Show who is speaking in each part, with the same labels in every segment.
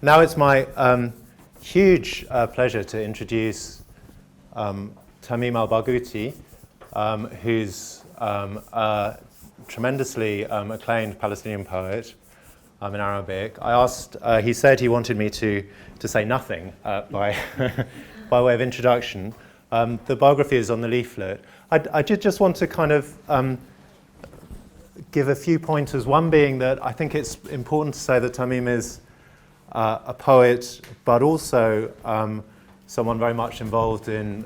Speaker 1: Now it's my huge pleasure to introduce Tamim al Barghouti, who's a tremendously acclaimed Palestinian poet in Arabic. I asked, he said he wanted me to say nothing by way of introduction. The biography is on the leaflet. I did just want to kind of give a few pointers, one being that I think it's important to say that Tamim is a poet, but also someone very much involved in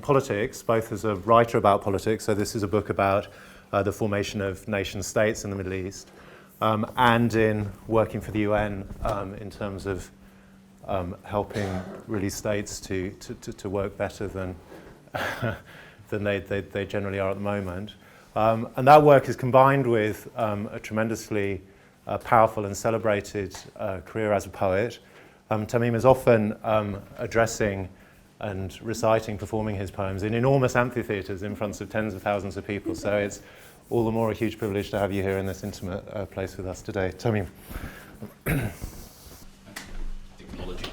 Speaker 1: politics, both as a writer about politics, so this is a book about the formation of nation states in the Middle East, and in working for the UN in terms of helping really states to work better than they generally are at the moment. And that work is combined with a tremendously powerful and celebrated career as a poet. Tamim is often addressing and reciting, performing his poems in enormous amphitheatres in front of tens of thousands of people. So it's all the more a huge privilege to have you here in this intimate place with us today. Tamim.
Speaker 2: Technology.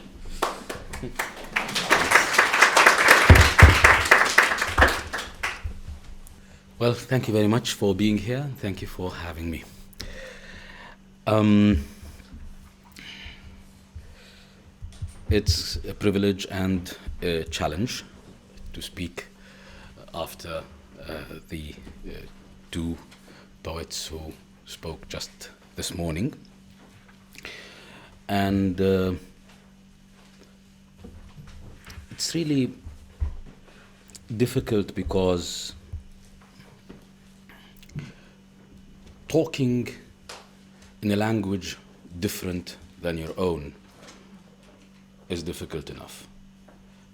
Speaker 2: Well, thank you very much for being here. Thank you for having me. It's a privilege and a challenge to speak after the two poets who spoke just this morning. And it's really difficult because talking in a language different than your own is difficult enough.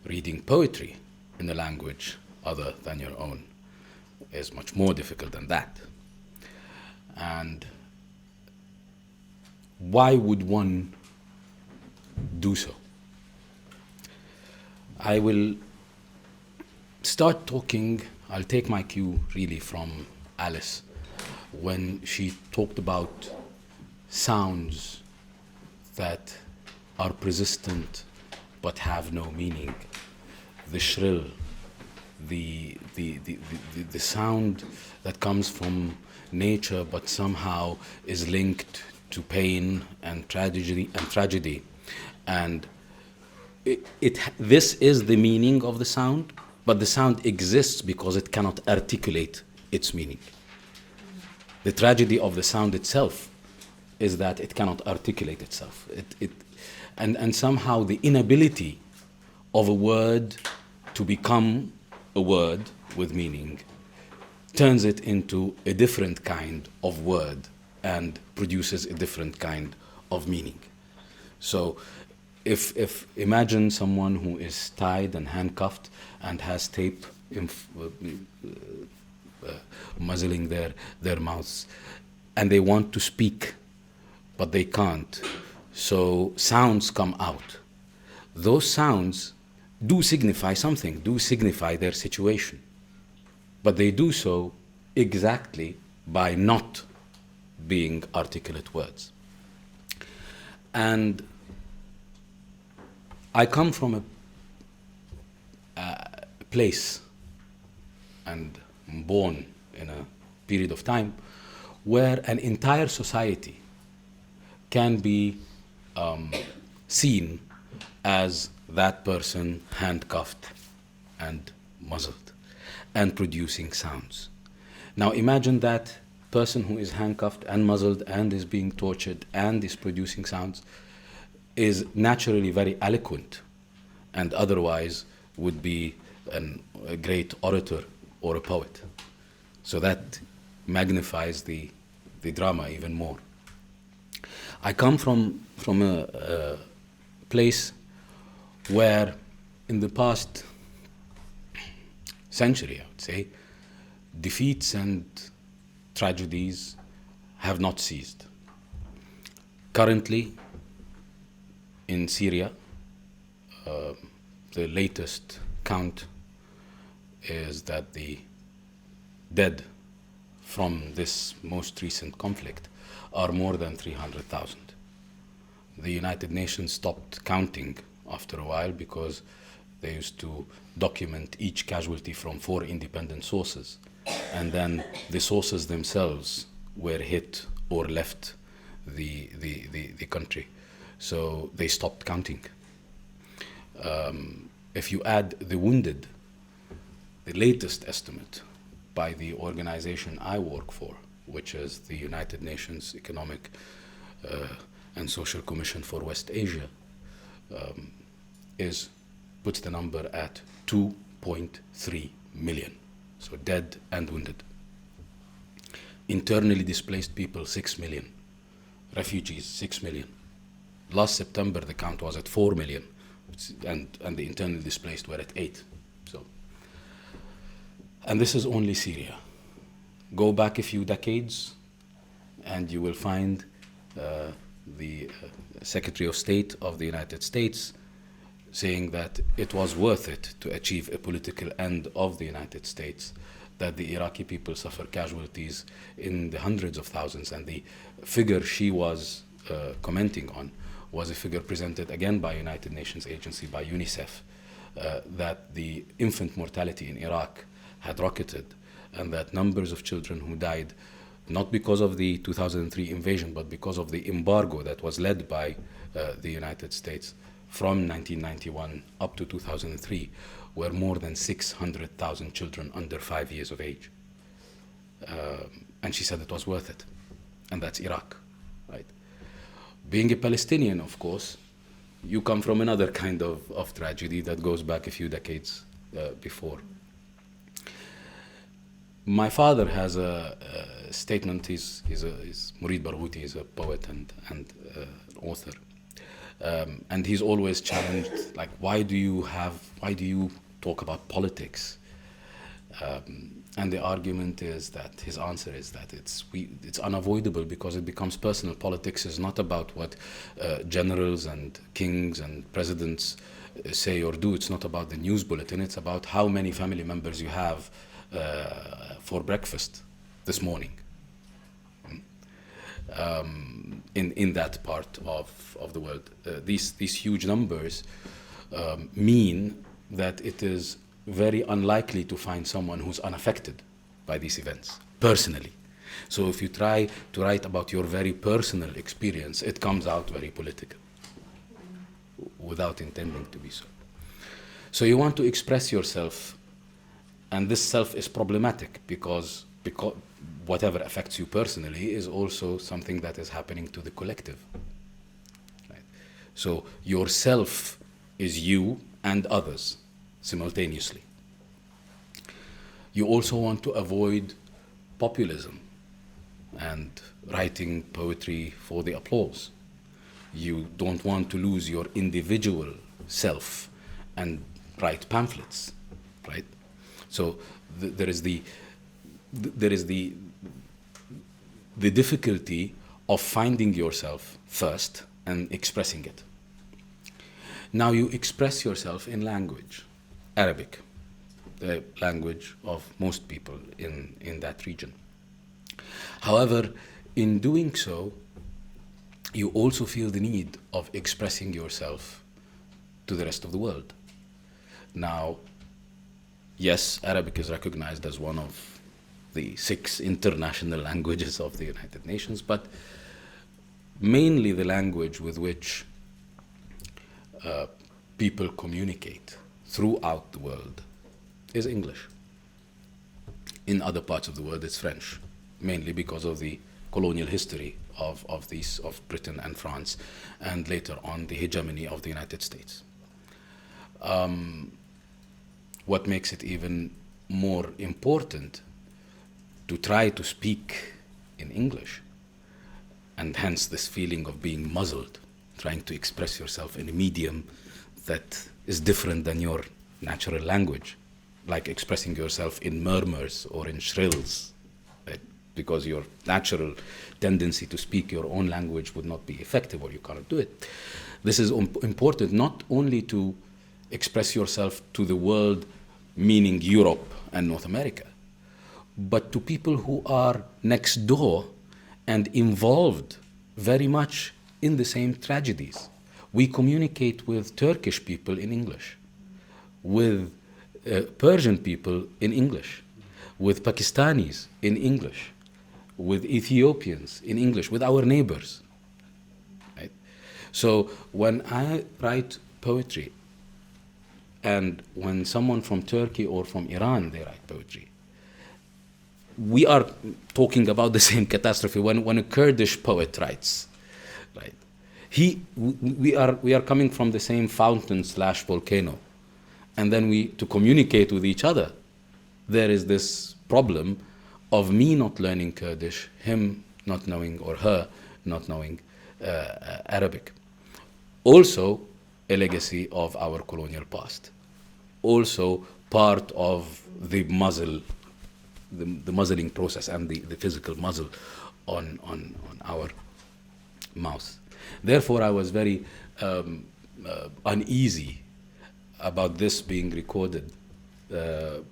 Speaker 2: Reading poetry in a language other than your own is much more difficult than that. And why would one do so? I will start talking, I'll take my cue really from Alice when she talked about sounds that are persistent but have no meaning. The shrill, the sound that comes from nature but somehow is linked to pain and tragedy. And this is the meaning of the sound, but the sound exists because it cannot articulate its meaning. The tragedy of the sound itself is that it cannot articulate itself. And somehow the inability of a word to become a word with meaning turns it into a different kind of word and produces a different kind of meaning. So if imagine someone who is tied and handcuffed and has tape muzzling their mouths, and they want to speak, but they can't. So sounds come out. Those sounds do signify something, do signify their situation. But they do so exactly by not being articulate words. And I come from a place and born in a period of time where an entire society can be seen as that person handcuffed and muzzled and producing sounds. Now imagine that person who is handcuffed and muzzled and is being tortured and is producing sounds is naturally very eloquent and otherwise would be a great orator or a poet. So that magnifies the drama even more. I come from a place where in the past century, I would say, defeats and tragedies have not ceased. Currently, in Syria, the latest count is that the dead from this most recent conflict are more than 300,000. the United Nations stopped counting after a while because they used to document each casualty from 4 independent sources. And then the sources themselves were hit or left the country. So they stopped counting. If you add the wounded, the latest estimate by the organization I work for, which is the United Nations Economic and Social Commission for West Asia, puts the number at 2.3 million. So dead and wounded. Internally displaced people, 6 million. Refugees, 6 million. Last September, the count was at 4 million, and the internally displaced were at 8. And this is only Syria. Go back a few decades, and you will find the Secretary of State of the United States saying that it was worth it to achieve a political end of the United States, that the Iraqi people suffer casualties in the hundreds of thousands. And the figure she was commenting on was a figure presented again by a United Nations agency, by UNICEF, that the infant mortality in Iraq had rocketed, and that numbers of children who died, not because of the 2003 invasion, but because of the embargo that was led by the United States from 1991 up to 2003, were more than 600,000 children under 5 years of age. And she said it was worth it. And that's Iraq, right? Being a Palestinian, of course, you come from another kind of tragedy that goes back a few decades before. My father has a statement. He's Marina Barghouti, he's a poet and author, and he's always challenged, like, why do you talk about politics? And the argument is that his answer is that it's unavoidable because it becomes personal. Politics is not about what generals and kings and presidents say or do. It's not about the news bulletin. It's about how many family members you have for breakfast this morning in that part of the world. These huge numbers mean that it is very unlikely to find someone who's unaffected by these events personally. So if you try to write about your very personal experience, it comes out very political without intending to be so. So you want to express yourself, and this self is problematic because whatever affects you personally is also something that is happening to the collective. Right? So yourself is you and others simultaneously. You also want to avoid populism and writing poetry for the applause. You don't want to lose your individual self and write pamphlets, right? So there is the difficulty of finding yourself first and expressing it. Now you express yourself in language, Arabic, the language of most people in that region. However, in doing so, you also feel the need of expressing yourself to the rest of the world. Now, yes, Arabic is recognized as one of the 6 international languages of the United Nations, but mainly the language with which people communicate throughout the world is English. In other parts of the world, it's French, mainly because of the colonial history of Britain and France, and later on the hegemony of the United States. What makes it even more important to try to speak in English, and hence this feeling of being muzzled, trying to express yourself in a medium that is different than your natural language, like expressing yourself in murmurs or in shrills, right? Because your natural tendency to speak your own language would not be effective, or you cannot do it. This is important not only to express yourself to the world, meaning Europe and North America, but to people who are next door and involved very much in the same tragedies. We communicate with Turkish people in English, with Persian people in English, with Pakistanis in English, with Ethiopians in English, with our neighbors. Right? So when I write poetry, and when someone from Turkey or from Iran, they write poetry, we are talking about the same catastrophe. When a Kurdish poet writes, right, we are coming from the same fountain/volcano, and then to communicate with each other, there is this problem of me not learning Kurdish, him not knowing, or her not knowing Arabic. Also, a legacy of our colonial past. Also, part of the muzzle, the muzzling process and the physical muzzle on our mouth. Therefore, I was very uneasy about this being recorded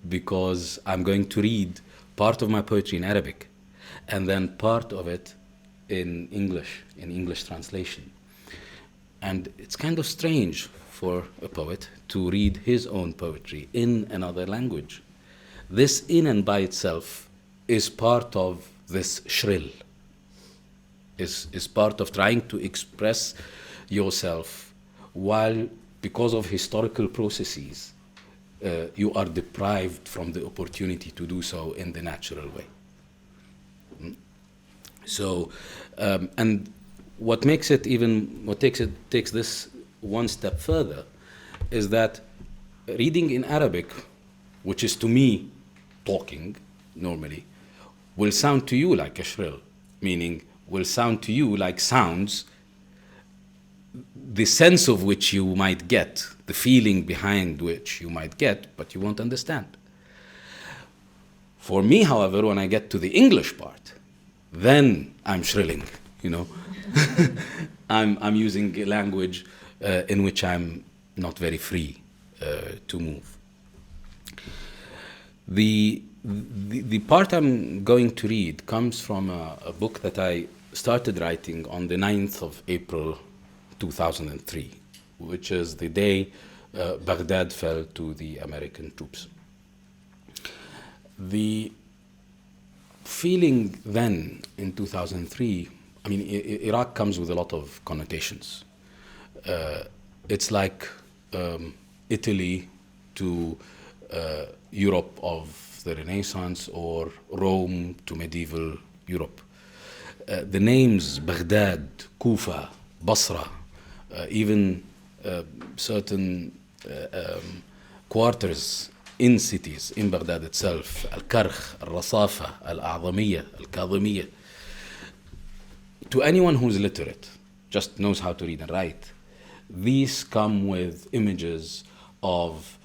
Speaker 2: because I'm going to read part of my poetry in Arabic and then part of it in English translation. And it's kind of strange for a poet to read his own poetry in another language. This in and by itself is part of this shrill, is part of trying to express yourself while, because of historical processes, you are deprived from the opportunity to do so in the natural way. So, and what takes this one step further is that reading in Arabic, which is to me talking normally, will sound to you like a shrill, meaning will sound to you like sounds, the sense of which you might get, the feeling behind which you might get, but you won't understand. For me, however, when I get to the English part, then I'm shrilling, you know. I'm using a language in which I'm not very free to move. The part I'm going to read comes from a book that I started writing on the 9th of April 2003, which is the day Baghdad fell to the American troops. The feeling then in 2003, I mean, Iraq comes with a lot of connotations. It's like Italy to Europe of the Renaissance, or Rome to medieval Europe. The names Baghdad, Kufa, Basra, even certain quarters in cities, in Baghdad itself, Al-Karkh, Al-Rasafa, Al-A'zamiyya, Al-Kadhimiyya. To anyone who's literate, just knows how to read and write, these come with images of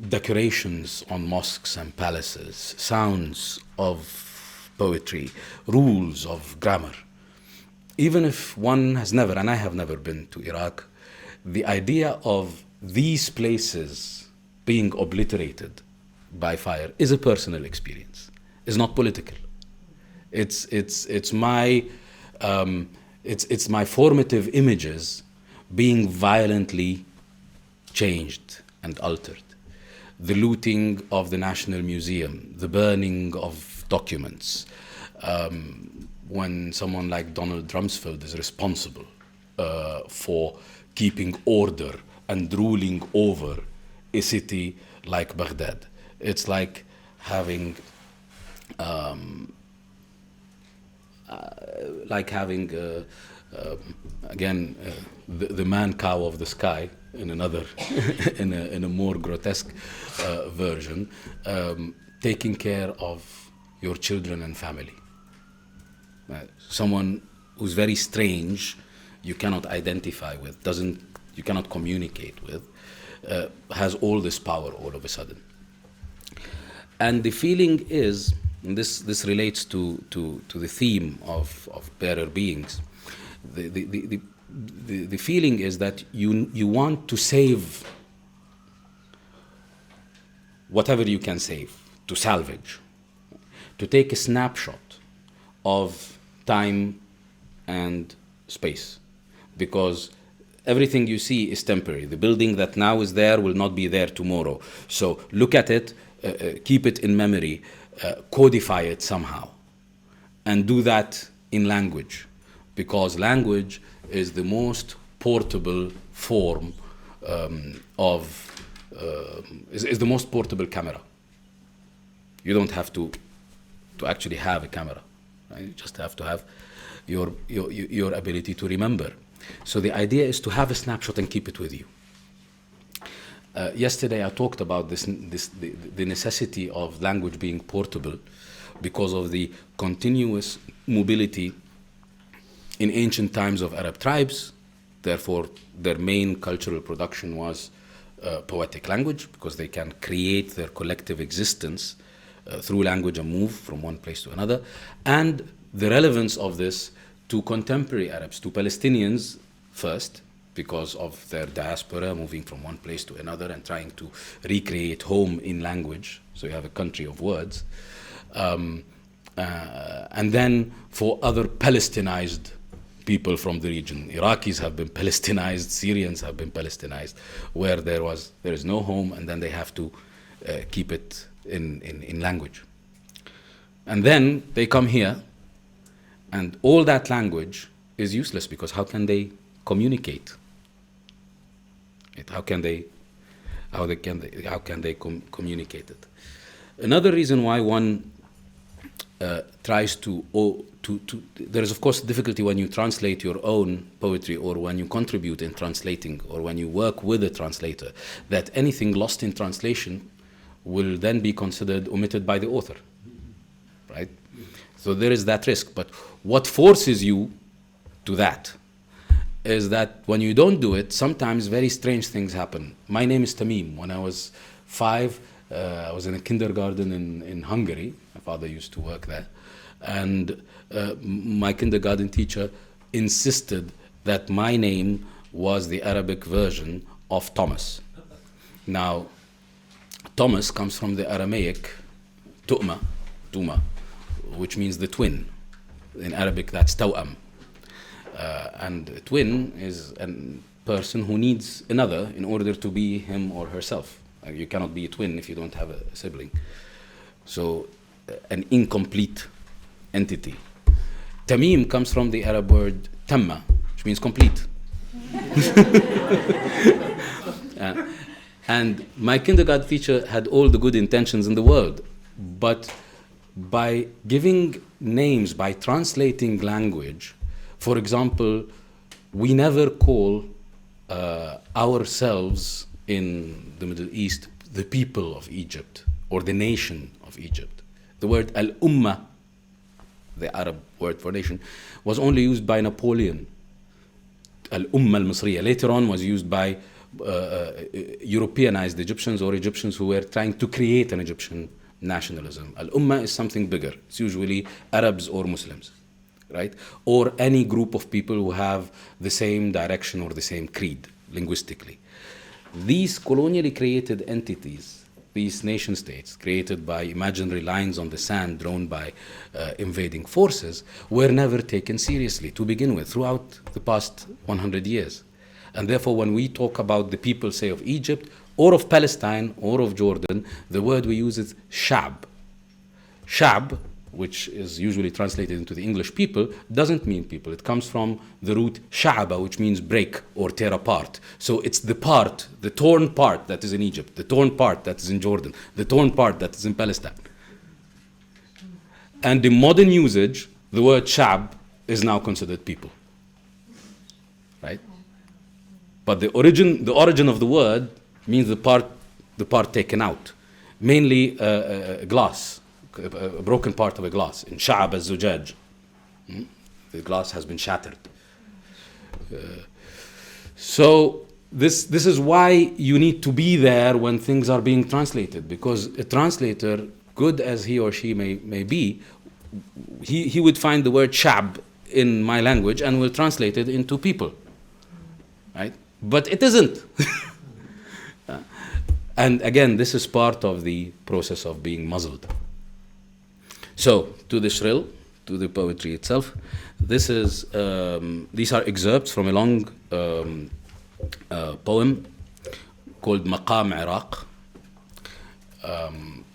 Speaker 2: decorations on mosques and palaces, sounds of poetry, rules of grammar. Even if one has never, and I have never been to Iraq, the idea of these places being obliterated by fire is a personal experience. It's not political. It's my formative images being violently changed and altered. The looting of the National Museum, the burning of documents. When someone like Donald Rumsfeld is responsible for keeping order and ruling over a city like Baghdad. It's like having the man cow of the sky in another in a more grotesque version, taking care of your children and family. Someone who's very strange, you cannot identify with, you cannot communicate with, has all this power all of a sudden. And the feeling is, and this relates to the theme of bearer beings, the feeling is that you want to save whatever you can save, to salvage, to take a snapshot of time and space, because everything you see is temporary. The building that now is there will not be there tomorrow. So look at it, keep it in memory, codify it somehow, and do that in language, because language is the most portable form is the most portable camera. You don't have to actually have a camera, right? You just have to have your ability to remember. So the idea is to have a snapshot and keep it with you. Yesterday I talked about the necessity of language being portable because of the continuous mobility in ancient times of Arab tribes. Therefore, their main cultural production was poetic language, because they can create their collective existence through language and move from one place to another. And the relevance of this to contemporary Arabs, to Palestinians first, because of their diaspora moving from one place to another and trying to recreate home in language. So you have a country of words. And then for other Palestinized people from the region. Iraqis have been Palestinized, Syrians have been Palestinized, where there is no home, and then they have to keep it in language. And then they come here, and all that language is useless, because how can they communicate? How can they communicate it? Another reason why one tries to there is of course difficulty when you translate your own poetry, or when you contribute in translating, or when you work with a translator, that anything lost in translation will then be considered omitted by the author, right? So there is that risk. But what forces you to that is that when you don't do it, sometimes very strange things happen. My name is Tamim. When I was 5, I was in a kindergarten in Hungary. My father used to work there. And my kindergarten teacher insisted that my name was the Arabic version of Thomas. Now, Thomas comes from the Aramaic tu'ma, which means the twin. In Arabic, that's taw'am. And a twin is a person who needs another in order to be him or herself. You cannot be a twin if you don't have a sibling. So, an incomplete entity. Tamim comes from the Arab word tamma, which means complete. And my kindergarten teacher had all the good intentions in the world, but by giving names, by translating language, for example, we never call ourselves in the Middle East the people of Egypt or the nation of Egypt. The word al-Ummah, the Arab word for nation, was only used by Napoleon. Al-Ummah al-Misriya later on was used by Europeanized Egyptians, or Egyptians who were trying to create an Egyptian nationalism. Al-Ummah is something bigger. It's usually Arabs or Muslims, right? Or any group of people who have the same direction or the same creed, linguistically. These colonially created entities, these nation states created by imaginary lines on the sand drawn by invading forces, were never taken seriously to begin with throughout the past 100 years. And therefore, when we talk about the people, say, of Egypt, or of Palestine, or of Jordan, the word we use is shab. Shab, which is usually translated into the English people, doesn't mean people. It comes from the root sha'aba, which means break or tear apart. So it's the part, the torn part that is in Egypt, the torn part that is in Jordan, the torn part that is in Palestine. And in modern usage, the word shab is now considered people, right? But the origin of the word means the part taken out, mainly glass. A broken part of a glass. In sha'ab az-zujaj, the glass has been shattered. So this is why you need to be there when things are being translated, because a translator, good as he or she may be, he would find the word sha'b in my language and will translate it into people, right? But it isn't. And again, this is part of the process of being muzzled. So, to the shrill, to the poetry itself. This is these are excerpts from a long poem called Maqam Iraq,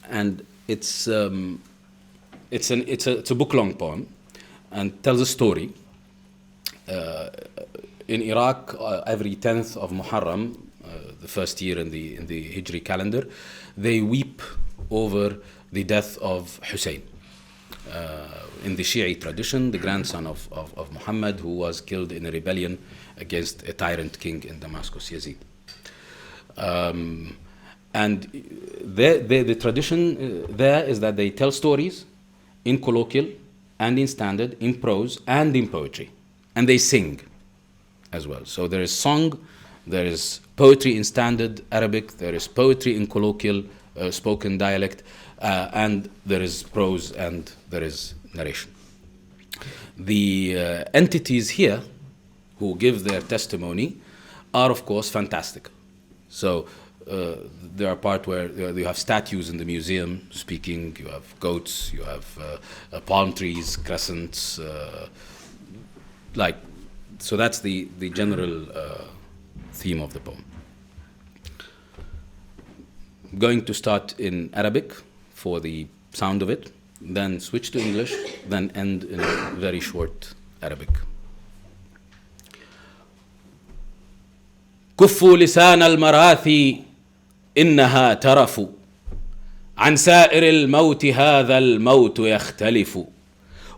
Speaker 2: and it's a book-long poem and tells a story. In Iraq, every 10th of Muharram, the first year in the Hijri calendar, they weep over the death of Hussein. In the Shi'i tradition, the grandson of Muhammad, who was killed in a rebellion against a tyrant king in Damascus, Yazid. And the tradition there is that they tell stories in colloquial and in standard, in prose and in poetry. And they sing as well. So there is song, there is poetry in standard Arabic, there is poetry in colloquial spoken dialect, and there is prose and there is narration. The entities here who give their testimony are, of course, fantastical. So there are parts where you have statues in the museum speaking, you have goats, you have palm trees, crescents, so that's the general theme of the poem. I'm going to start in Arabic for the sound of it, then switch to English, then end in very short Arabic. كفوا لسان المراثي إنها ترف عن سائر الموت هذا الموت يختلف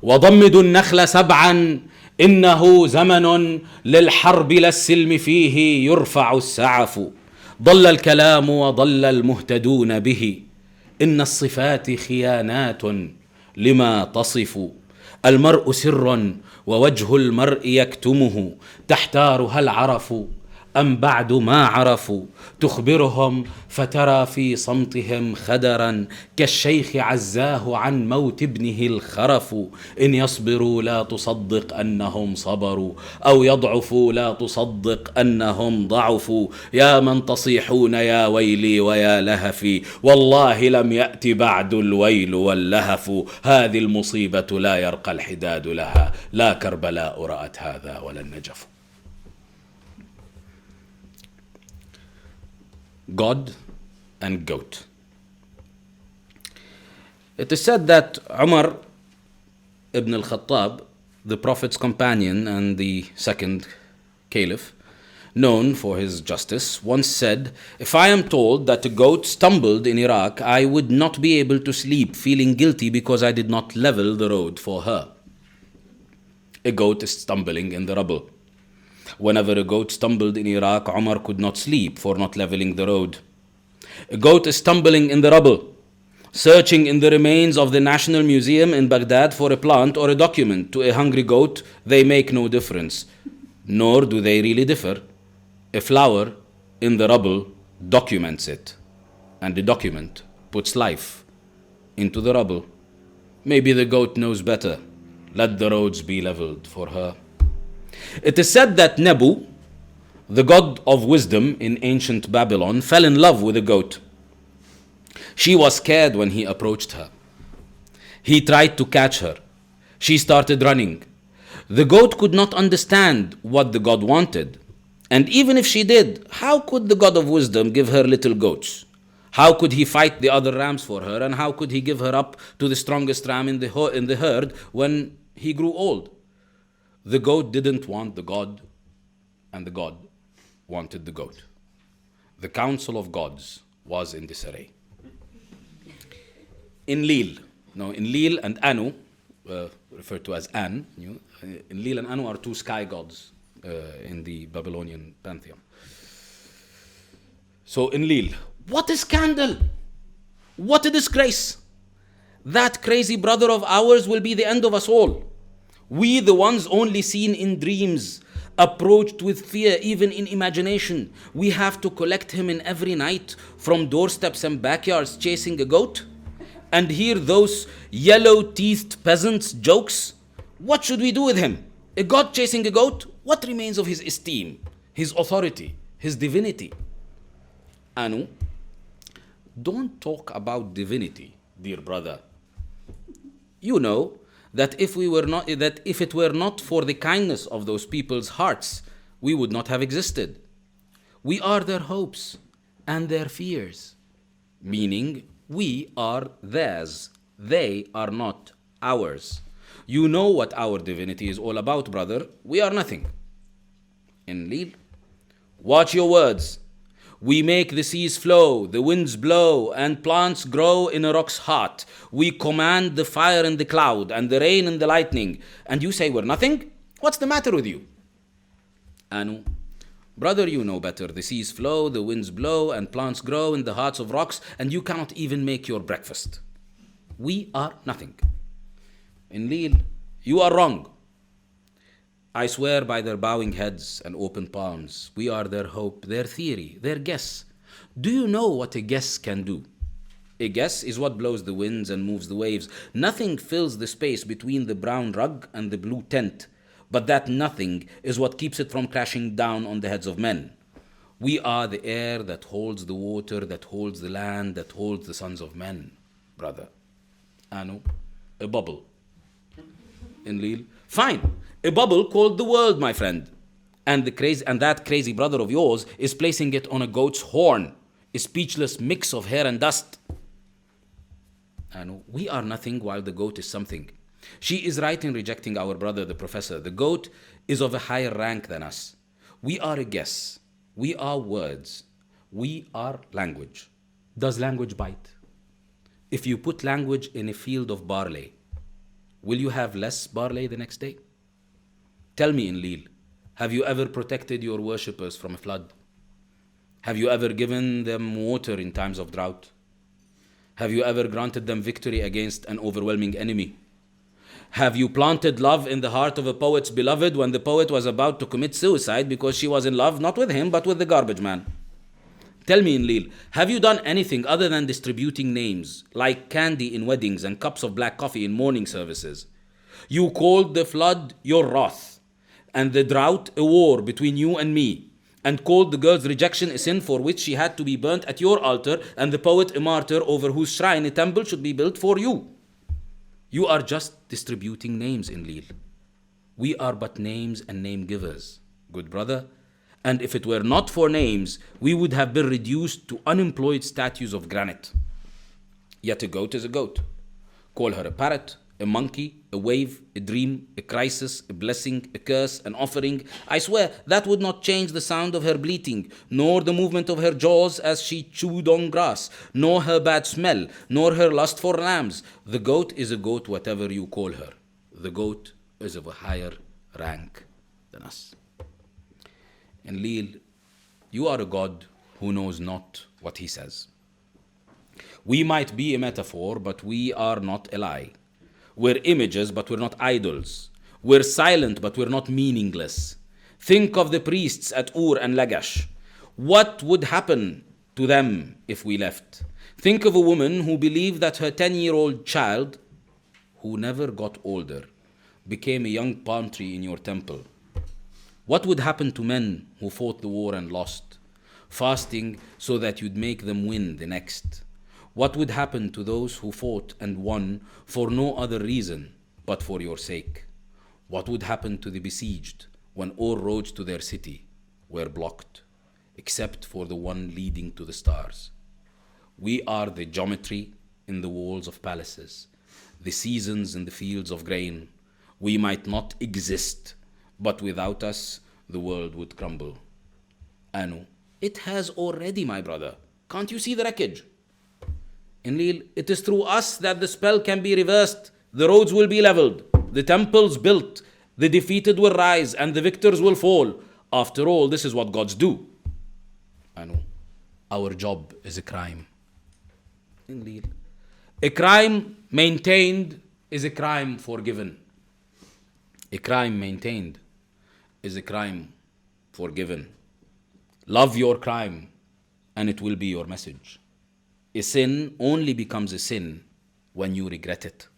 Speaker 2: وضمدوا النخل سبعا إنه زمن للحرب لا السلم فيه يرفع السعف ضل الكلام وضل المهتدون به إن الصفات خيانات لما تصف المرء سر ووجه المرء يكتمه تحتار هل عرفوا أم بعد ما عرفوا تخبرهم فترى في صمتهم خدرا كالشيخ عزاه عن موت ابنه الخرف إن يصبروا لا تصدق أنهم صبروا أو يضعفوا لا تصدق أنهم ضعفوا يا من تصيحون يا ويلي ويا لهفي والله لم يأت بعد الويل واللهف هذه المصيبة لا يرقى الحداد لها لا كربلاء رأت هذا ولا النجف. God and goat. It is said that Umar ibn al-Khattab, the Prophet's companion and the second caliph, known for his justice, once said, "If I am told that a goat stumbled in Iraq, I would not be able to sleep, feeling guilty because I did not level the road for her." A goat is stumbling in the rubble. Whenever a goat stumbled in Iraq, Umar could not sleep for not leveling the road. A goat is stumbling in the rubble, searching in the remains of the National Museum in Baghdad for a plant or a document. To a hungry goat, they make no difference, nor do they really differ. A flower in the rubble documents it, and the document puts life into the rubble. Maybe the goat knows better. Let the roads be leveled for her. It is said that Nebu, the god of wisdom in ancient Babylon, fell in love with a goat. She was scared when he approached her. He tried to catch her. She started running. The goat could not understand what the god wanted. And even if she did, how could the god of wisdom give her little goats? How could he fight the other rams for her? And how could he give her up to the strongest ram in the herd when he grew old? The goat didn't want the god, and the god wanted the goat. The council of gods was in disarray. Enlil and Anu, referred to as An, Enlil and Anu are two sky gods in the Babylonian pantheon. So Enlil, what a scandal! What a disgrace! That crazy brother of ours will be the end of us all. We, the ones only seen in dreams, approached with fear even in imagination. We have to collect him in every night from doorsteps and backyards chasing a goat. And hear those yellow-teethed peasants' jokes. What should we do with him? A god chasing a goat? What remains of his esteem, his authority, his divinity? Anu, don't talk about divinity, dear brother. You know that if it were not for the kindness of those people's hearts, we would not have existed. We are their hopes and their fears, meaning we are theirs. They are not ours. You know what our divinity is all about, brother. We are nothing. Enlil, watch your words. We make the seas flow, the winds blow, and plants grow in a rock's heart. We command the fire in the cloud, and the rain and the lightning. And you say we're nothing? What's the matter with you? Anu, brother, you know better. The seas flow, the winds blow, and plants grow in the hearts of rocks, and you cannot even make your breakfast. We are nothing. Enlil, you are wrong. I swear by their bowing heads and open palms, we are their hope, their theory, their guess. Do you know what a guess can do? A guess is what blows the winds and moves the waves. Nothing fills the space between the brown rug and the blue tent, but that nothing is what keeps it from crashing down on the heads of men. We are the air that holds the water, that holds the land, that holds the sons of men, brother. Anu, a bubble. Enlil, fine. A bubble called the world, my friend. And that crazy brother of yours is placing it on a goat's horn, a speechless mix of hair and dust. And we are nothing while the goat is something. She is right in rejecting our brother, the professor. The goat is of a higher rank than us. We are a guess. We are words. We are language. Does language bite? If you put language in a field of barley, will you have less barley the next day? Tell me, Enlil, have you ever protected your worshippers from a flood? Have you ever given them water in times of drought? Have you ever granted them victory against an overwhelming enemy? Have you planted love in the heart of a poet's beloved when the poet was about to commit suicide because she was in love not with him but with the garbage man? Tell me, Enlil, have you done anything other than distributing names, like candy in weddings and cups of black coffee in morning services? You called the flood your wrath, and the drought a war between you and me, and called the girl's rejection a sin for which she had to be burnt at your altar, and the poet a martyr over whose shrine a temple should be built for you. You are just distributing names, Enlil. We are but names and name givers, good brother. And if it were not for names, we would have been reduced to unemployed statues of granite. Yet a goat is a goat. Call her a parrot, a monkey, a wave, a dream, a crisis, a blessing, a curse, an offering. I swear that would not change the sound of her bleating, nor the movement of her jaws as she chewed on grass, nor her bad smell, nor her lust for lambs. The goat is a goat whatever you call her. The goat is of a higher rank than us. Enlil, you are a God who knows not what he says. We might be a metaphor, but we are not a lie. We're images, but we're not idols. We're silent, but we're not meaningless. Think of the priests at Ur and Lagash. What would happen to them if we left? Think of a woman who believed that her 10-year-old child, who never got older, became a young palm tree in your temple. What would happen to men who fought the war and lost, fasting so that you'd make them win the next? What would happen to those who fought and won for no other reason but for your sake? What would happen to the besieged when all roads to their city were blocked, except for the one leading to the stars? We are the geometry in the walls of palaces, the seasons in the fields of grain. We might not exist, but without us, the world would crumble. Anu, it has already, my brother. Can't you see the wreckage? Enlil, it is through us that the spell can be reversed. The roads will be leveled, the temples built, the defeated will rise, and the victors will fall. After all, this is what gods do. Anu, our job is a crime. Enlil, a crime maintained is a crime forgiven. A crime maintained is a crime forgiven. Love your crime, and it will be your message. A sin only becomes a sin when you regret it.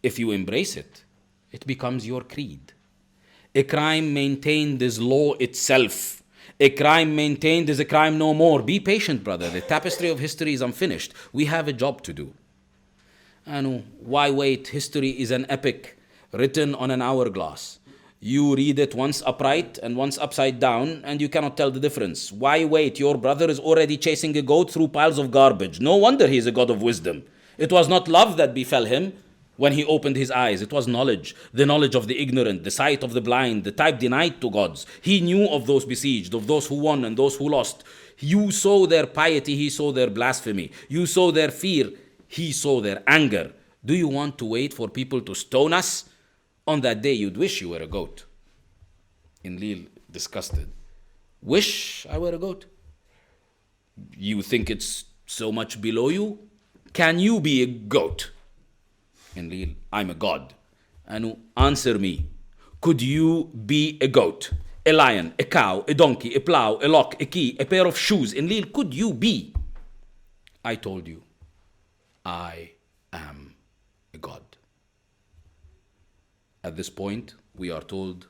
Speaker 2: If you embrace it, it becomes your creed. A crime maintained is law itself. A crime maintained is a crime no more. Be patient, brother. The tapestry of history is unfinished. We have a job to do. Anu, why wait? History is an epic, written on an hourglass. You read it once upright and once upside down, and you cannot tell the difference. Why wait? Your brother is already chasing a goat through piles of garbage. No wonder he is a God of wisdom. It was not love that befell him when he opened his eyes. It was knowledge, the knowledge of the ignorant, the sight of the blind, the type denied to gods. He knew of those besieged, of those who won and those who lost. You saw their piety, he saw their blasphemy. You saw their fear, he saw their anger. Do you want to wait for people to stone us? On that day, you'd wish you were a goat. Enlil, disgusted. Wish I were a goat? You think it's so much below you? Can you be a goat? Enlil, I'm a god. Anu, answer me. Could you be a goat? A lion, a cow, a donkey, a plow, a lock, a key, a pair of shoes. Enlil, could you be? I told you, I am a god. At this point, we are told,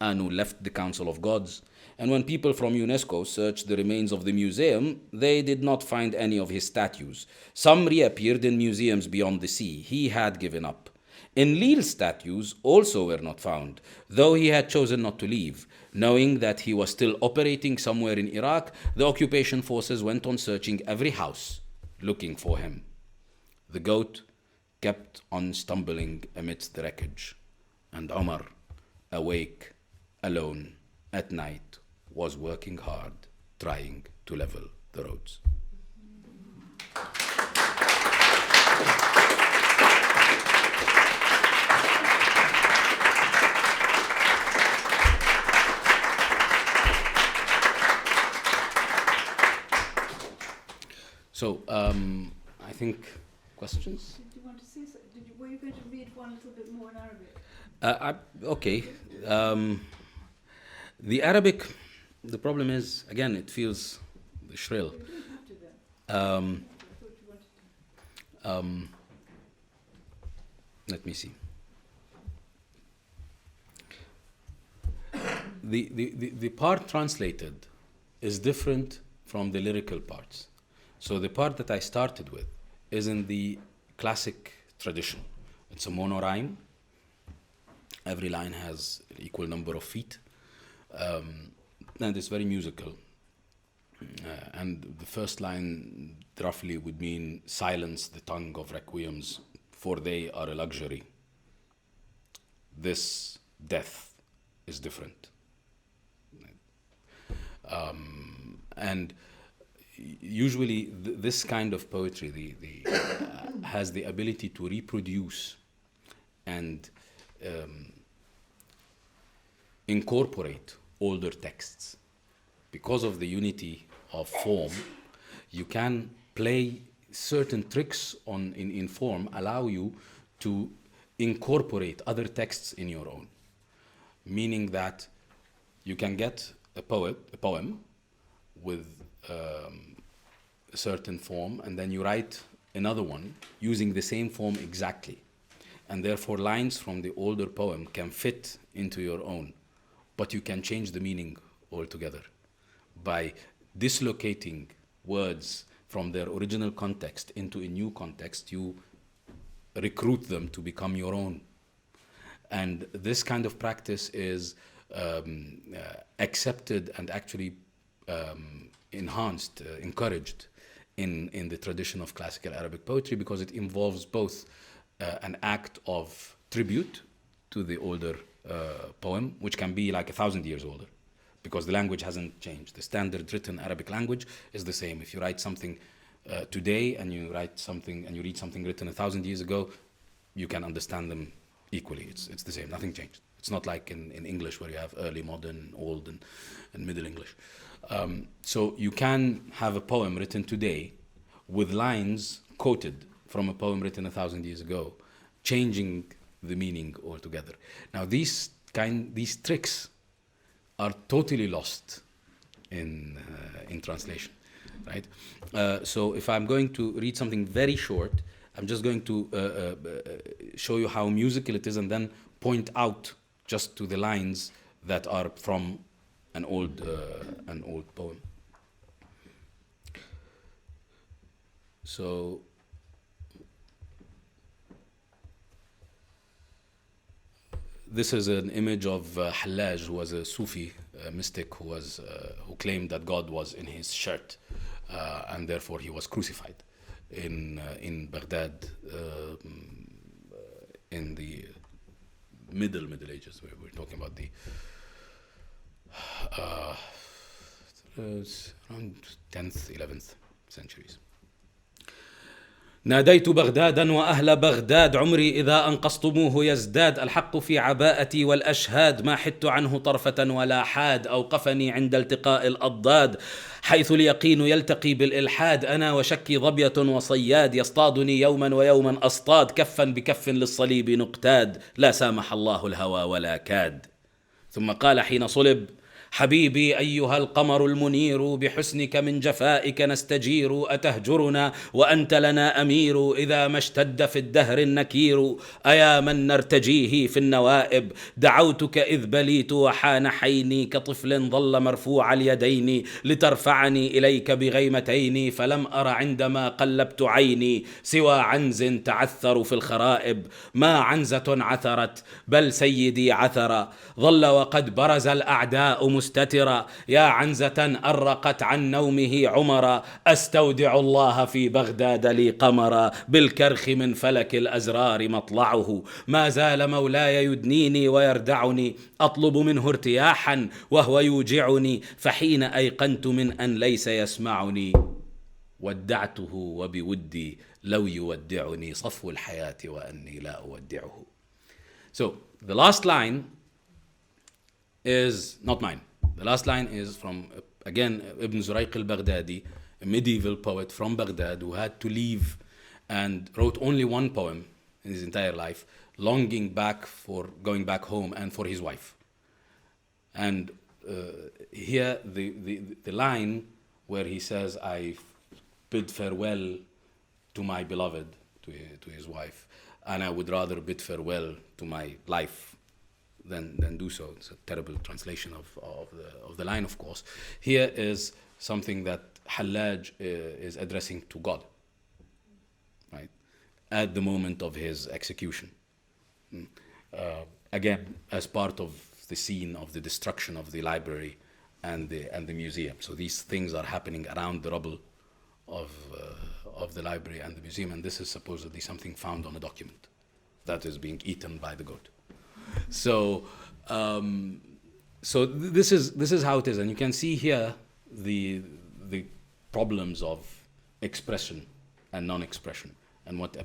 Speaker 2: Anu left the Council of Gods, and when people from UNESCO searched the remains of the museum, they did not find any of his statues. Some reappeared in museums beyond the sea. He had given up. Enlil's statues also were not found, though he had chosen not to leave. Knowing that he was still operating somewhere in Iraq, the occupation forces went on searching every house, looking for him. The goat kept on stumbling amidst the wreckage. And Omar, awake, alone, at night, was working hard, trying to level the roads. So, I think, questions?
Speaker 3: Did you want to say so? Were you going to read one a little bit more in Arabic?
Speaker 2: Okay. The Arabic, the problem is, again, it feels shrill.
Speaker 3: You don't have to then. I thought you wanted to.
Speaker 2: Let me see. The part translated is different from the lyrical parts. So the part that I started with is in the classic tradition. It's a monorhyme. Every line has an equal number of feet. And it's very musical. And the first line roughly would mean, silence the tongue of requiems, for they are a luxury. This death is different. And usually this kind of poetry has the ability to reproduce and incorporate older texts. Because of the unity of form, you can play certain tricks in form, allow you to incorporate other texts in your own. Meaning that you can get a poem with a certain form, and then you write another one using the same form exactly. And therefore lines from the older poem can fit into your own, but you can change the meaning altogether. By dislocating words from their original context into a new context, you recruit them to become your own. And this kind of practice is accepted and actually enhanced, encouraged in the tradition of classical Arabic poetry, because it involves both an act of tribute to the older poem, which can be like 1,000 years older, because the language hasn't changed. The standard written Arabic language is the same. If you write something today and you write something and you read something written 1,000 years ago, you can understand them equally. It's the same. Nothing changed. It's not like in English where you have early modern, old, and middle English. So you can have a poem written today with lines quoted from a poem written 1,000 years ago, changing the meaning altogether. Now these tricks are totally lost in translation, right? So if I'm going to read something very short, I'm just going to show you how musical it is, and then point out just to the lines that are from an old poem. So this is an image of Hallaj, who was a Sufi mystic who claimed that God was in his shirt, and therefore he was crucified in Baghdad in the Middle Ages. We're talking about the around 10th, 11th centuries. ناديت بغدادا وأهل بغداد عمري إذا أنقصتموه يزداد الحق في عباءتي والأشهاد ما حدت عنه طرفة ولا حاد أوقفني عند التقاء الأضداد حيث اليقين يلتقي بالإلحاد أنا وشكي ظبية وصياد يصطادني يوما ويوما أصطاد كفا بكف للصليب نقتاد لا سامح الله الهوى ولا كاد. ثم قال حين صلب حبيبي أيها القمر المنير بحسنك من جفائك نستجير أتهجرنا وأنت لنا أمير إذا ما اشتد في الدهر النكير أيا من نرتجيه في النوائب دعوتك إذ بليت وحان حيني كطفل ظل مرفوع اليدين لترفعني إليك بغيمتين فلم أر عندما قلبت عيني سوى عنز تعثر في الخرائب ما عنزة عثرت بل سيدي عثر ظل وقد برز الأعداء مستترا يا عنزة أرقت عن نومه عمرا أستودع الله في بغداد لي قمرا بالكرخ من فلك الأزرار مطلعه ما زال مولاي يدنيني ويردعني أطلب منه ارتياحا وهو يوجعني فحين أيقنت من أن ليس يسمعني ودعته وبودي لو يودعني صفو الحياة وأني لا أودعه. So the last line is not mine. The last line is from, again, Ibn Zurayq al-Baghdadi, a medieval poet from Baghdad who had to leave and wrote only one poem in his entire life, longing back for going back home and for his wife. And here the line where he says, I bid farewell to my beloved, to his wife, and I would rather bid farewell to my life than do so. It's a terrible translation of the line, of course. Here is something that Hallaj is addressing to God, right, at the moment of his execution. Again, as part of the scene of the destruction of the library and the museum. So these things are happening around the rubble of the library and the museum, and this is supposedly something found on a document that is being eaten by the goat. So this is how it is, and you can see here the problems of expression and non-expression, and what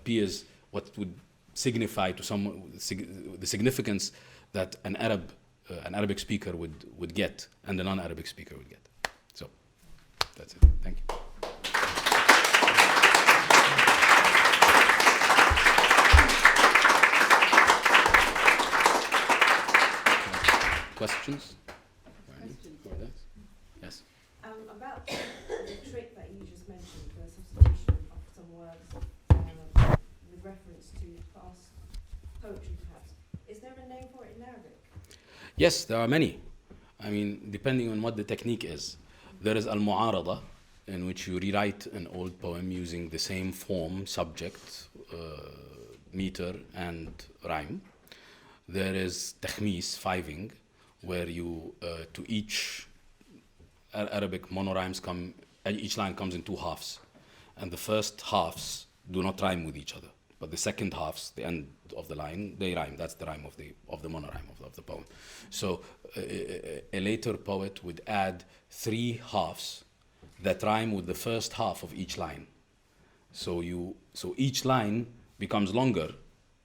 Speaker 2: would signify to someone the significance that an Arabic speaker would get and a non-Arabic speaker would get. So that's it. Thank you. Questions? Yes.
Speaker 4: About the trick that you just mentioned, the substitution of some words with reference to past poetry, perhaps. Is there a name for it in Arabic?
Speaker 2: Yes, there are many. I mean, depending on what the technique is. There is al-mu'arada, in which you rewrite an old poem using the same form, subject, meter, and rhyme. There is takhmis, fiving, where you, to each Arabic monorhymes each line comes in two halves. And the first halves do not rhyme with each other. But the second halves, the end of the line, they rhyme. That's the rhyme of the monorhyme of the poem. So a later poet would add three halves that rhyme with the first half of each line. So each line becomes longer,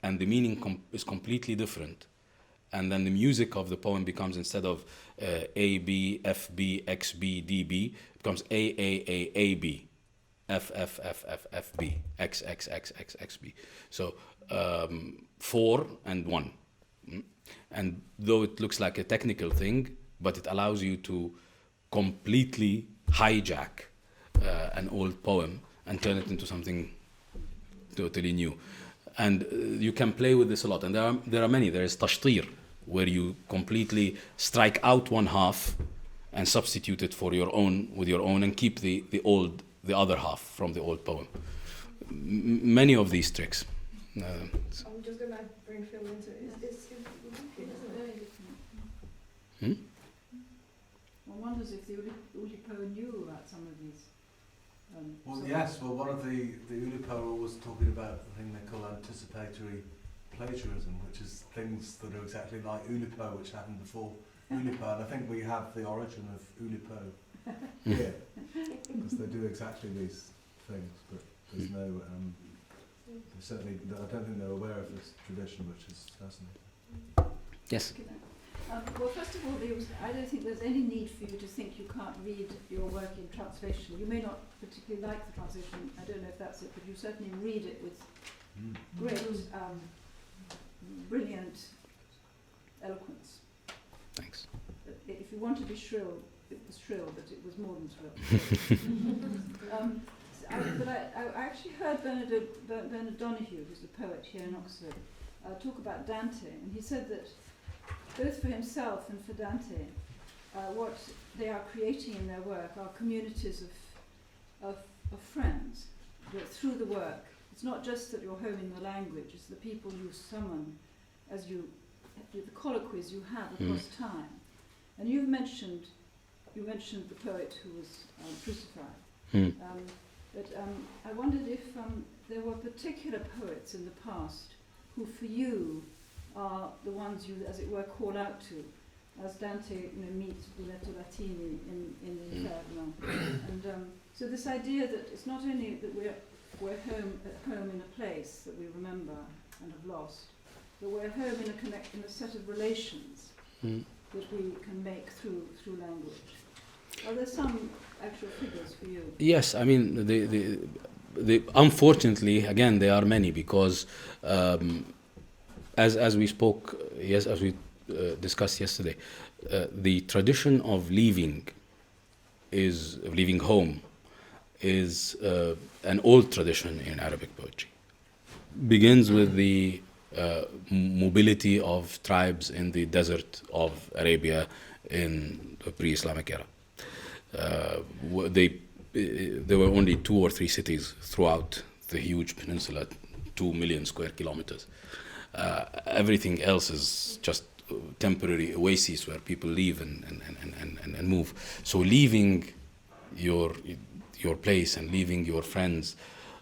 Speaker 2: and the meaning is completely different. And then the music of the poem becomes, instead of A, B, F, B, X, B, D, B, it becomes A, A, A, B, F, F, F, F, F, B, X, X, X, X, X, B. So 4 and 1. And though it looks like a technical thing, but it allows you to completely hijack an old poem and turn it into something totally new. And you can play with this a lot. And there are many. There is tashtir, where you completely strike out one half and substitute it for your own, with your own, and keep the other half from the old poem. Many of these tricks.
Speaker 4: I'm just going to bring Phil into it. Is
Speaker 2: Hmm?
Speaker 3: One wonders if the Ulipo knew about some of these.
Speaker 5: Well, yes. Well, one of the Ulipo was talking about the thing they call anticipatory plagiarism, which is things that are exactly like Ulipo, which happened before Ulipo. And I think we have the origin of Ulipo here, because they do exactly these things, but there's no. Certainly, I don't think they're aware of this tradition, which is fascinating.
Speaker 2: Yes.
Speaker 3: Well, first of all, I don't think there's any need for you to think you can't read your work in translation. You may not particularly like the translation, I don't know if that's it, but you certainly read it with great, brilliant eloquence.
Speaker 2: Thanks.
Speaker 3: If you want to be shrill, it was shrill, but it was more than shrill. But I actually heard Bernard Donahue, who's the poet here in Oxford, talk about Dante, and he said that both for himself and for Dante, what they are creating in their work are communities of friends. That through the work, it's not just that you're homing the language, it's the people you summon as the colloquies you have across time. And you mentioned the poet who was crucified. But I wondered if there were particular poets in the past who, for you, are the ones you, as it were, call out to, as Dante meets Brunetto Latini in the Inferno. And so this idea that it's not only that we're at home in a place that we remember and have lost, but we're home in a set of relations that we can make through language. Are there some actual figures for you?
Speaker 2: Yes, I mean, the unfortunately, again, there are many, because as we spoke, as we discussed yesterday, the tradition of leaving home is an old tradition in Arabic poetry. Begins with the mobility of tribes in the desert of Arabia in the pre-Islamic era. There were only 2 or 3 cities throughout the huge peninsula, 2 million square kilometers. Everything else is just temporary oases where people leave and move. So leaving your place and leaving your friends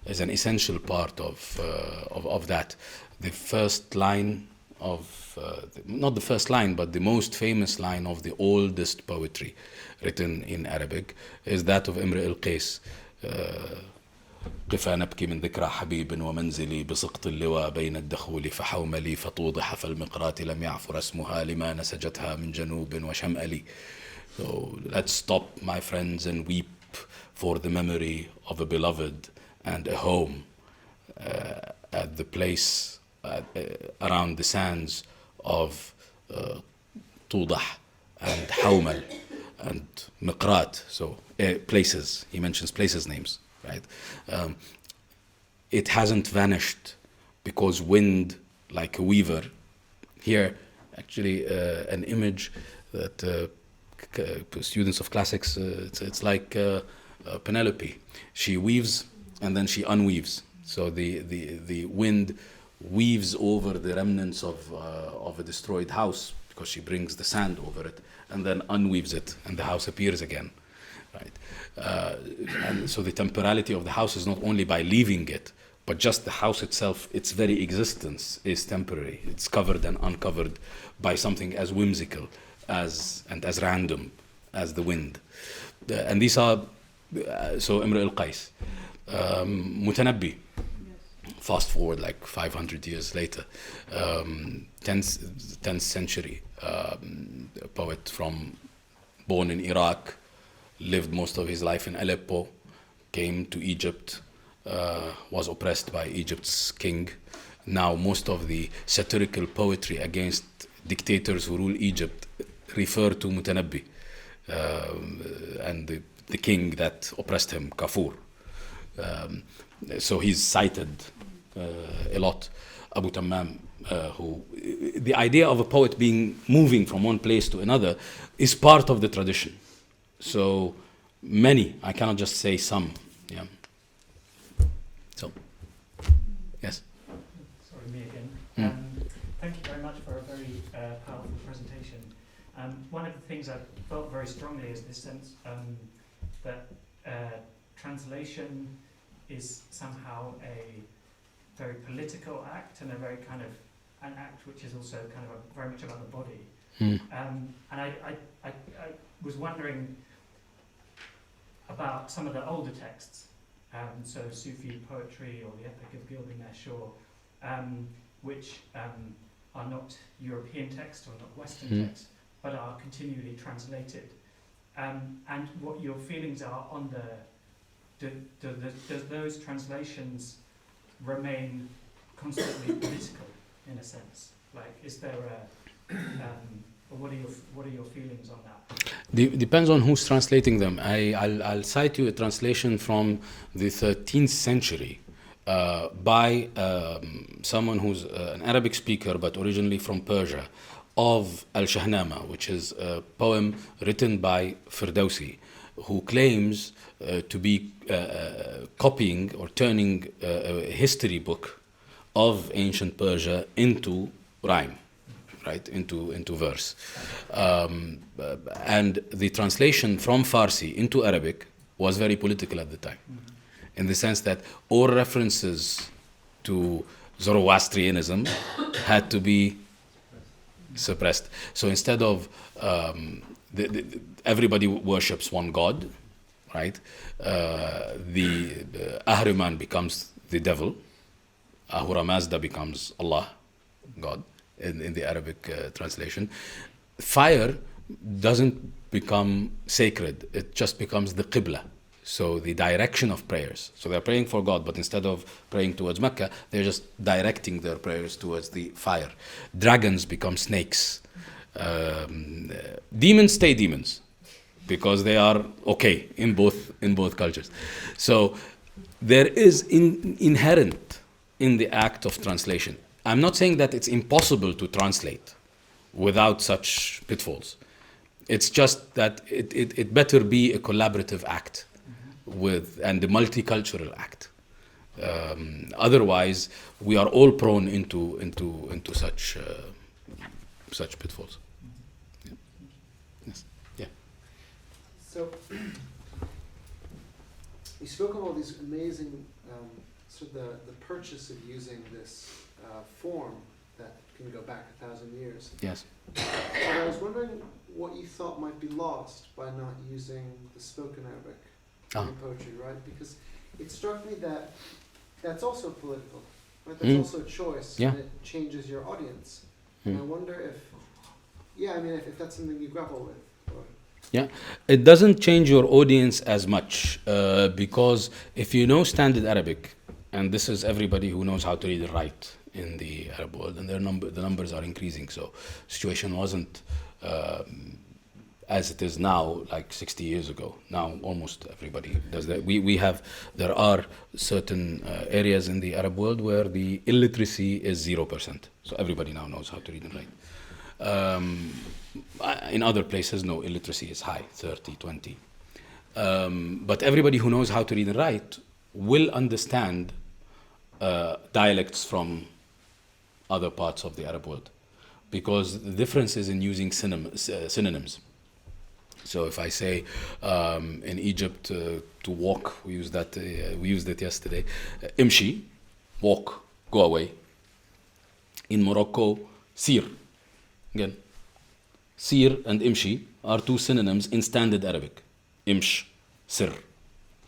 Speaker 2: is an essential part of that. The first line of, not the first line, but the most famous line of the oldest poetry written in Arabic is that of Imr al-Qais. قفا نبكي من ذكرى حبيب ومنزلي بسقط اللواء بين الدخول فحوملي فطوضح فالمقرات لم يعفر اسمها لما نسجتها من جنوب وشمألي. So let's stop, my friends, and weep for the memory of a beloved and a home at the place around the sands of Tudah and Hawmal and Miqrat. So places, he mentions places names, right? It hasn't vanished because wind, like a weaver. Here, actually, an image that students of classics, it's like Penelope. She weaves and then she unweaves. So the wind weaves over the remnants of a destroyed house because she brings the sand over it and then unweaves it and the house appears again, right? And so the temporality of the house is not only by leaving it, but just the house itself, its very existence is temporary. It's covered and uncovered by something as whimsical and as random as the wind. And these are, so Imr al-Qais, Mutanabbi, fast forward like 500 years later, 10th century poet born in Iraq, lived most of his life in Aleppo, came to Egypt, was oppressed by Egypt's king. Now most of the satirical poetry against dictators who rule Egypt refer to Mutanabbi and the king that oppressed him, Kafur. So he's cited a lot. Abu Tammam, who the idea of a poet moving from one place to another is part of the tradition. So many, I cannot just say some. Yeah. So, yes.
Speaker 6: Sorry, me again. Thank you very much for a very powerful presentation. One of the things I felt very strongly is this sense that translation is somehow a very political act and a very kind of an act which is also kind of very much about the body. And I was wondering about some of the older texts, so Sufi poetry or the Epic of Gilgamesh, or which are not European texts or not Western texts, but are continually translated. And what your feelings are on does those translations remain constantly political in a sense? Like, is there what are your feelings on that?
Speaker 2: Depends on who's translating them. I'll cite you a translation from the 13th century by someone who's an Arabic speaker but originally from Persia, of Al-Shahnama, which is a poem written by Firdausi, who claims to be copying or turning a history book of ancient Persia into rhyme, right, into verse. And the translation from Farsi into Arabic was very political at the time, in the sense that all references to Zoroastrianism had to be suppressed. So instead of everybody worships one god, right? The Ahriman becomes the devil. Ahura Mazda becomes Allah, God, in the Arabic translation. Fire doesn't become sacred. It just becomes the Qibla. So the direction of prayers. So they're praying for God, but instead of praying towards Mecca, they're just directing their prayers towards the fire. Dragons become snakes. Demons stay demons, because they are okay in both cultures. So there is inherent in the act of translation. I'm not saying that it's impossible to translate without such pitfalls. It's just that it better be a collaborative act and a multicultural act. Otherwise, we are all prone into such pitfalls. Yeah. Yes. Yeah.
Speaker 7: So you spoke of all these amazing, sort of the purchase of using this form that can go back 1,000 years.
Speaker 2: Yes.
Speaker 7: And I was wondering what you thought might be lost by not using the spoken Arabic in poetry, right? Because it struck me that that's also political, right? That's also a choice, and it changes your audience. And I wonder if that's something you grapple with. Or
Speaker 2: Yeah, it doesn't change your audience as much because if you know standard Arabic, and this is everybody who knows how to read and write in the Arab world, and the numbers are increasing. So situation wasn't as it is now, like 60 years ago. Now almost everybody does that. There are certain areas in the Arab world where the illiteracy is 0%. So everybody now knows how to read and write. In other places, no, illiteracy is high, 30, 20. But everybody who knows how to read and write will understand dialects from other parts of the Arab world, because the difference is in using synonyms. So if I say in Egypt to walk, we used it yesterday. Imshi, walk, go away. In Morocco, sir. Again, sir and imshi are two synonyms in standard Arabic. Imsh, sir,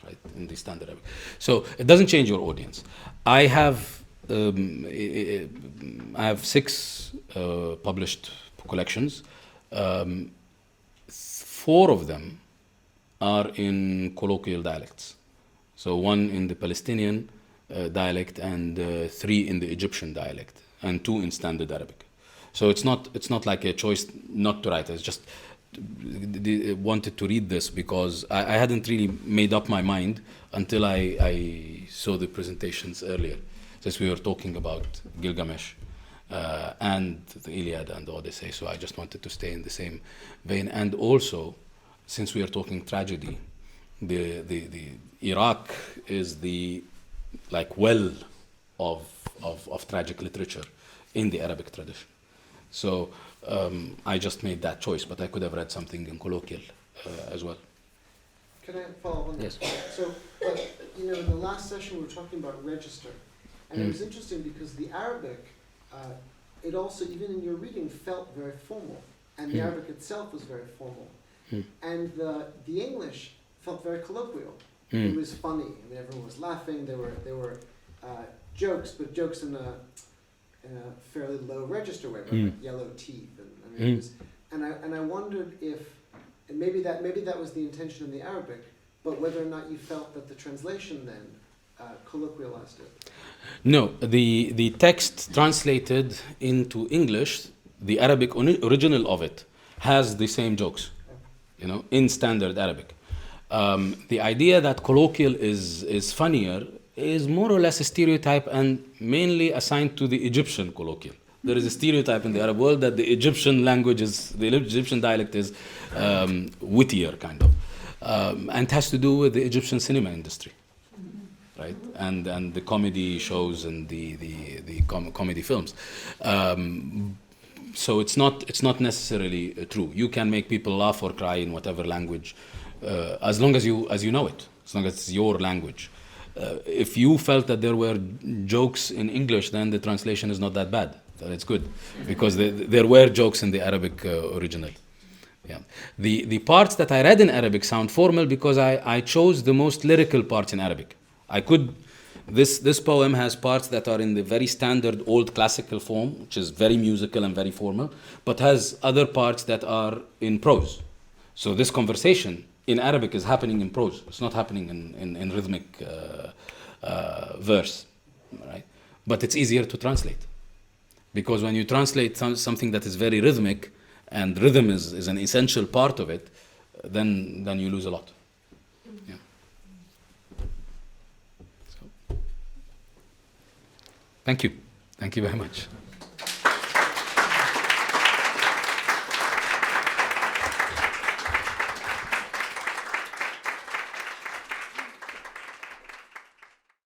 Speaker 2: right, in the standard Arabic. So it doesn't change your audience. I have 6 published collections. 4 of them are in colloquial dialects. So 1 in the Palestinian dialect, and 3 in the Egyptian dialect, and 2 in standard Arabic. So it's not like a choice not to write. It's just wanted to read this because I hadn't really made up my mind until I saw the presentations earlier, since we were talking about Gilgamesh and the Iliad and the Odyssey. So I just wanted to stay in the same vein. And also, since we are talking tragedy, the Iraq is the well of tragic literature in the Arabic tradition. So I just made that choice, but I could have read something in colloquial as well.
Speaker 7: Can I follow up on that?
Speaker 2: Yes.
Speaker 7: So, in the last session we were talking about register, and it was interesting because the Arabic, it also, even in your reading, felt very formal, and the Arabic itself was very formal, and the English felt very colloquial. It was funny. I mean, everyone was laughing. There were jokes, but jokes in a fairly low register way, like yellow teeth, and it was, and I wondered if. And maybe that was the intention in the Arabic, but whether or not you felt that the translation then colloquialized it.
Speaker 2: No, the text translated into English, the Arabic original of it, has the same jokes, in standard Arabic. The idea that colloquial is funnier is more or less a stereotype and mainly assigned to the Egyptian colloquial. There is a stereotype in the Arab world that the Egyptian language the Egyptian dialect is wittier, kind of, and it has to do with the Egyptian cinema industry, right? And the comedy shows and the comedy films. So it's not necessarily true. You can make people laugh or cry in whatever language, as long as you know it, as long as it's your language. If you felt that there were jokes in English, then the translation is not that bad. It's good, because there were jokes in the Arabic original. Yeah. The parts that I read in Arabic sound formal because I chose the most lyrical parts in Arabic. This poem has parts that are in the very standard old classical form, which is very musical and very formal, but has other parts that are in prose. So this conversation in Arabic is happening in prose. It's not happening in rhythmic verse, right? But it's easier to translate. Because when you translate something that is very rhythmic, and rhythm is an essential part of it, then you lose a lot. Yeah. So, thank you very much.